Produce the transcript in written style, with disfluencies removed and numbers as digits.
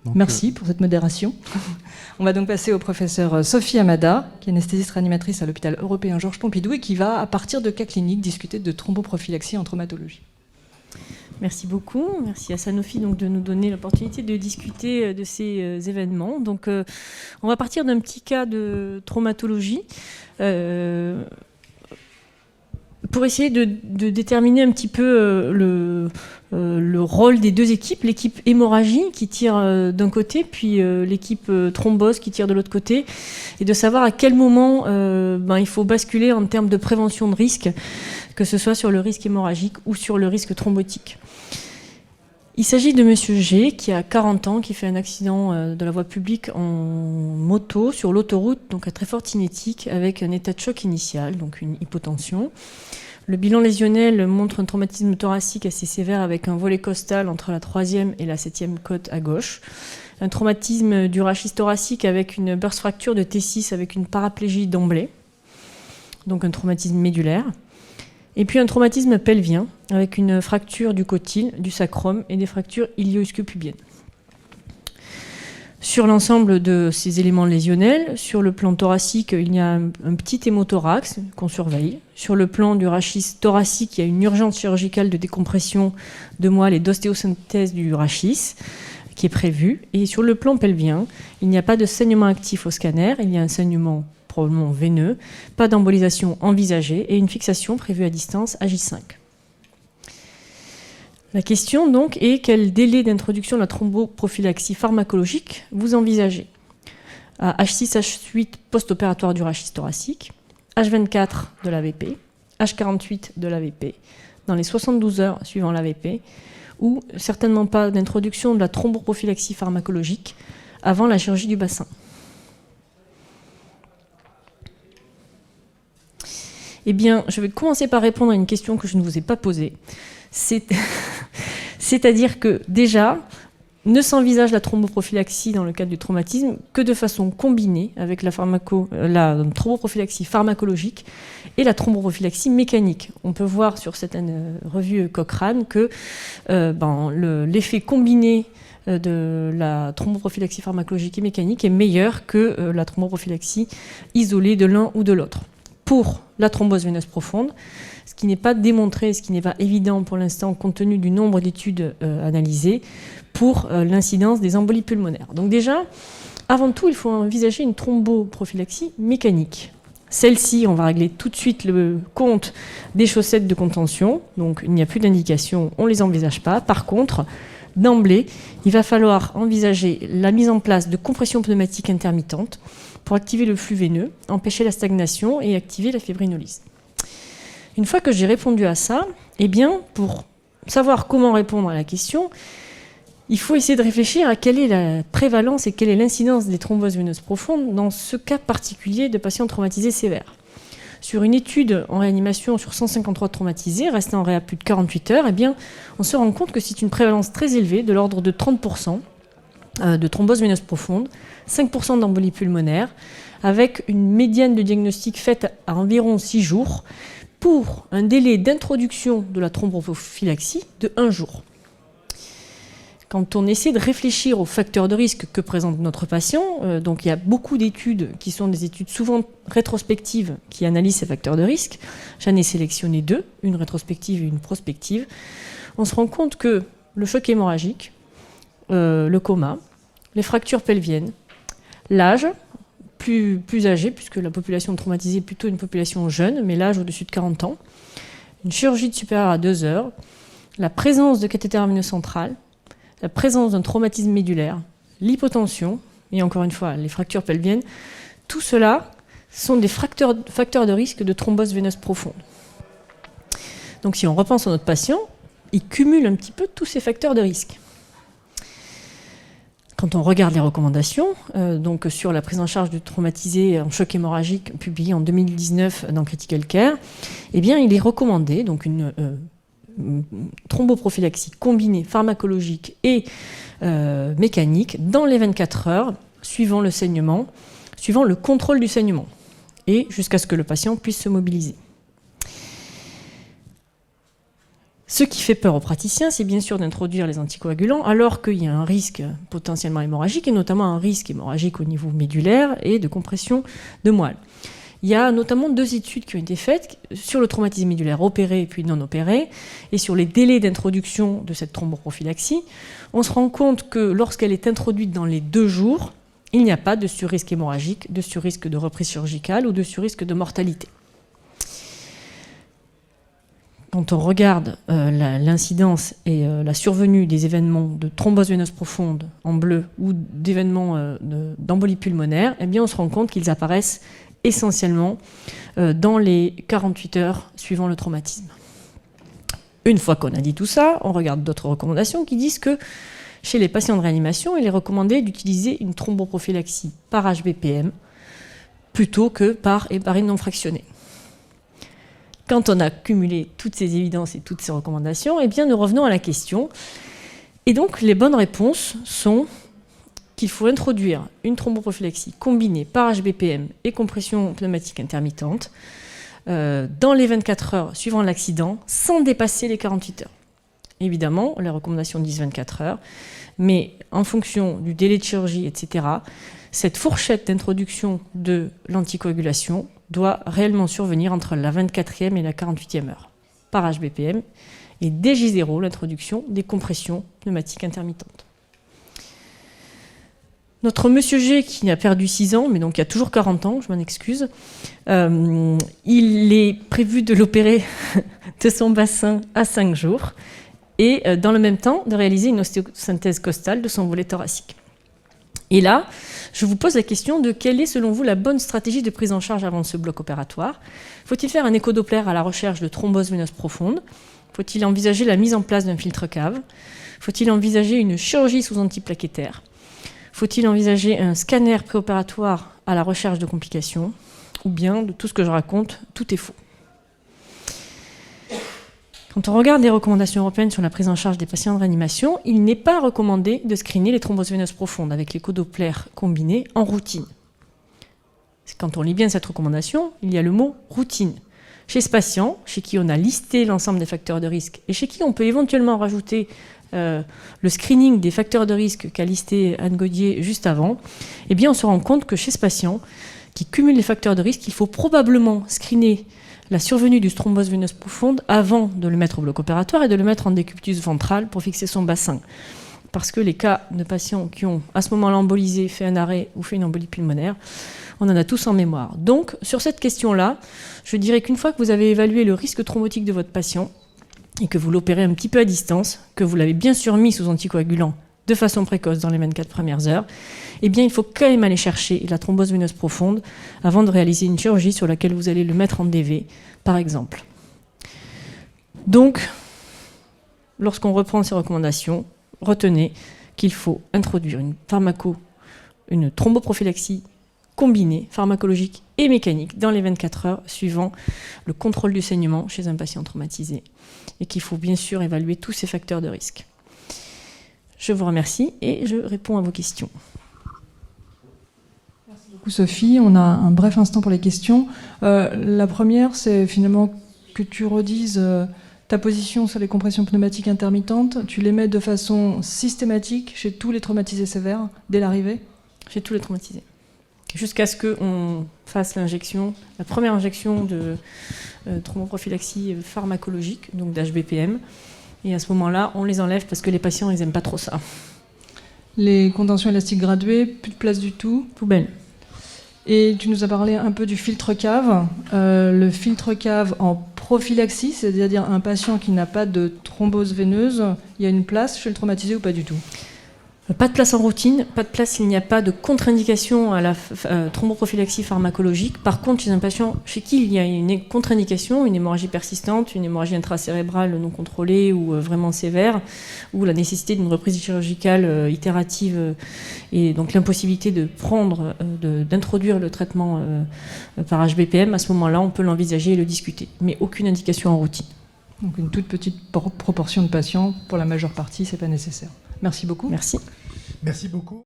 Donc, merci pour cette modération. On va donc passer au professeur Sophie Amada, qui est anesthésiste réanimatrice à l'hôpital européen Georges Pompidou et qui va, à partir de cas cliniques, discuter de thromboprophylaxie en traumatologie. Merci beaucoup. Merci à Sanofi donc, de nous donner l'opportunité de discuter de ces événements. Donc, on va partir d'un petit cas de traumatologie pour essayer de déterminer un petit peu le rôle des deux équipes. L'équipe hémorragie qui tire d'un côté, puis l'équipe thrombose qui tire de l'autre côté, et de savoir à quel moment il faut basculer en termes de prévention de risque, que ce soit sur le risque hémorragique ou sur le risque thrombotique. Il s'agit de Monsieur G, qui a 40 ans, qui fait un accident de la voie publique en moto sur l'autoroute, donc à très forte cinétique, avec un état de choc initial, donc une hypotension. Le bilan lésionnel montre un traumatisme thoracique assez sévère avec un volet costal entre la 3e et la 7e côte à gauche. Un traumatisme du rachis thoracique avec une burst fracture de T6 avec une paraplégie d'emblée, donc un traumatisme médulaire. Et puis un traumatisme pelvien avec une fracture du cotyle, du sacrum et des fractures ilio-ischio-pubiennes. Sur l'ensemble de ces éléments lésionnels, sur le plan thoracique, il y a un petit hémothorax qu'on surveille. Sur le plan du rachis thoracique, il y a une urgence chirurgicale de décompression de moelle et d'ostéosynthèse du rachis qui est prévue. Et sur le plan pelvien, il n'y a pas de saignement actif au scanner, il y a un saignement probablement veineux, pas d'embolisation envisagée et une fixation prévue à distance à J5. La question donc est quel délai d'introduction de la thromboprophylaxie pharmacologique vous envisagez à H6, H8 post-opératoire du rachis thoracique, H24 de l'AVP, H48 de l'AVP, dans les 72 heures suivant l'AVP, ou certainement pas d'introduction de la thromboprophylaxie pharmacologique avant la chirurgie du bassin. Eh bien, je vais commencer par répondre à une question que je ne vous ai pas posée. C'est-à-dire que déjà, ne s'envisage la thromboprophylaxie dans le cadre du traumatisme que de façon combinée avec la thromboprophylaxie pharmacologique et la thromboprophylaxie mécanique. On peut voir sur cette revue Cochrane que l'effet combiné de la thromboprophylaxie pharmacologique et mécanique est meilleur que la thromboprophylaxie isolée de l'un ou de l'autre. Pour la thrombose veineuse profonde, ce qui n'est pas démontré, ce qui n'est pas évident pour l'instant compte tenu du nombre d'études analysées, pour l'incidence des embolies pulmonaires. Donc déjà, avant tout, il faut envisager une thromboprophylaxie mécanique. Celle-ci, on va régler tout de suite le compte des chaussettes de contention, donc il n'y a plus d'indication, on ne les envisage pas. Par contre, d'emblée, il va falloir envisager la mise en place de compression pneumatique intermittente pour activer le flux veineux, empêcher la stagnation et activer la fibrinolyse. Une fois que j'ai répondu à ça, eh bien, pour savoir comment répondre à la question, il faut essayer de réfléchir à quelle est la prévalence et quelle est l'incidence des thromboses veineuses profondes dans ce cas particulier de patients traumatisés sévères. Sur une étude en réanimation sur 153 traumatisés, restant en réa plus de 48 heures, eh bien, on se rend compte que c'est une prévalence très élevée, de l'ordre de 30%, de thrombose veineuse profonde, 5% d'embolie pulmonaire, avec une médiane de diagnostic faite à environ 6 jours, pour un délai d'introduction de la thromboprophylaxie de 1 jour. Quand on essaie de réfléchir aux facteurs de risque que présente notre patient, donc il y a beaucoup d'études qui sont des études souvent rétrospectives qui analysent ces facteurs de risque. J'en ai sélectionné 2, une rétrospective et une prospective. On se rend compte que le choc hémorragique, le coma, les fractures pelviennes, l'âge, plus âgé, puisque la population traumatisée est plutôt une population jeune, mais l'âge au-dessus de 40 ans, une chirurgie de supérieure à 2 heures, la présence de cathéter veineux central, la présence d'un traumatisme médulaire, l'hypotension, et encore une fois, les fractures pelviennes, tout cela sont des facteurs de risque de thrombose veineuse profonde. Donc si on repense à notre patient, il cumule un petit peu tous ces facteurs de risque. Quand on regarde les recommandations, donc sur la prise en charge du traumatisé en choc hémorragique publié en 2019 dans Critical Care, eh bien, il est recommandé donc une thromboprophylaxie combinée pharmacologique et mécanique dans les 24 heures suivant le saignement, suivant le contrôle du saignement et jusqu'à ce que le patient puisse se mobiliser. Ce qui fait peur aux praticiens, c'est bien sûr d'introduire les anticoagulants alors qu'il y a un risque potentiellement hémorragique, et notamment un risque hémorragique au niveau médulaire et de compression de moelle. Il y a notamment 2 études qui ont été faites sur le traumatisme médulaire opéré et puis non opéré, et sur les délais d'introduction de cette thromboprophylaxie. On se rend compte que lorsqu'elle est introduite dans les 2 jours, il n'y a pas de surrisque hémorragique, de surrisque de reprise chirurgicale ou de surrisque de mortalité. Quand on regarde l'incidence et la survenue des événements de thrombose veineuse profonde en bleu ou d'événements d'embolie pulmonaire, eh bien on se rend compte qu'ils apparaissent essentiellement dans les 48 heures suivant le traumatisme. Une fois qu'on a dit tout ça, on regarde d'autres recommandations qui disent que chez les patients de réanimation, il est recommandé d'utiliser une thromboprophylaxie par HBPM plutôt que par héparine non fractionnée. Quand on a cumulé toutes ces évidences et toutes ces recommandations, eh bien nous revenons à la question. Et donc les bonnes réponses sont qu'il faut introduire une thromboprophylaxie combinée par HBPM et compression pneumatique intermittente dans les 24 heures suivant l'accident, sans dépasser les 48 heures. Évidemment, les recommandations disent 24 heures, mais en fonction du délai de chirurgie, etc., cette fourchette d'introduction de l'anticoagulation doit réellement survenir entre la 24e et la 48e heure par HBPM, et dès J0, l'introduction des compressions pneumatiques intermittentes. Notre monsieur G, qui a perdu 6 ans, mais donc qui a toujours 40 ans, je m'en excuse, il est prévu de l'opérer de son bassin à 5 jours et dans le même temps de réaliser une ostéosynthèse costale de son volet thoracique. Et là, je vous pose la question de quelle est selon vous la bonne stratégie de prise en charge avant ce bloc opératoire. Faut-il faire un écho-doppler à la recherche de thrombose veineuse profonde? Faut-il envisager la mise en place d'un filtre cave? Faut-il envisager une chirurgie sous antiplaquettaire? Faut-il envisager un scanner préopératoire à la recherche de complications? Ou bien, de tout ce que je raconte, tout est faux. Quand on regarde les recommandations européennes sur la prise en charge des patients de réanimation, il n'est pas recommandé de screener les thromboses veineuses profondes avec l'écho-doppler combiné en routine. Quand on lit bien cette recommandation, il y a le mot routine. Chez ce patient, chez qui on a listé l'ensemble des facteurs de risque et chez qui on peut éventuellement rajouter le screening des facteurs de risque qu'a listé Anne Gaudier juste avant, eh bien on se rend compte que chez ce patient qui cumule les facteurs de risque, il faut probablement screener la survenue du thrombose veineuse profonde avant de le mettre au bloc opératoire et de le mettre en décubitus ventral pour fixer son bassin. Parce que les cas de patients qui ont à ce moment-là embolisé, fait un arrêt ou fait une embolie pulmonaire, on en a tous en mémoire. Donc sur cette question-là, je dirais qu'une fois que vous avez évalué le risque thrombotique de votre patient, et que vous l'opérez un petit peu à distance, que vous l'avez bien sûr mis sous anticoagulant de façon précoce dans les 24 premières heures, eh bien il faut quand même aller chercher la thrombose veineuse profonde avant de réaliser une chirurgie sur laquelle vous allez le mettre en DV, par exemple. Donc, lorsqu'on reprend ces recommandations, retenez qu'il faut introduire une thromboprophylaxie combinée, pharmacologique et mécanique, dans les 24 heures suivant le contrôle du saignement chez un patient traumatisé, et qu'il faut bien sûr évaluer tous ces facteurs de risque. Je vous remercie et je réponds à vos questions. Merci beaucoup Sophie. On a un bref instant pour les questions. La première, c'est finalement que tu redises ta position sur les compressions pneumatiques intermittentes. Tu les mets de façon systématique chez tous les traumatisés sévères dès l'arrivée? Chez tous les traumatisés. Jusqu'à ce qu'on fasse l'injection, la première injection de thromboprophylaxie pharmacologique, donc d'HBPM. Et à ce moment-là, on les enlève parce que les patients, ils n'aiment pas trop ça. Les contentions élastiques graduées, plus de place du tout? Poubelle. Et tu nous as parlé un peu du filtre cave. Le filtre cave en prophylaxie, c'est-à-dire un patient qui n'a pas de thrombose veineuse, il y a une place chez le traumatisé ou pas du tout? Pas de place en routine, pas de place s'il n'y a pas de contre-indication à la thromboprophylaxie pharmacologique. Par contre, chez un patient chez qui il y a une contre-indication, une hémorragie persistante, une hémorragie intracérébrale non contrôlée ou vraiment sévère, ou la nécessité d'une reprise chirurgicale itérative et donc l'impossibilité d'introduire le traitement par HBPM, à ce moment-là, on peut l'envisager et le discuter. Mais aucune indication en routine. Donc une toute petite proportion de patients, pour la majeure partie, ce n'est pas nécessaire. Merci beaucoup. Merci. Merci beaucoup.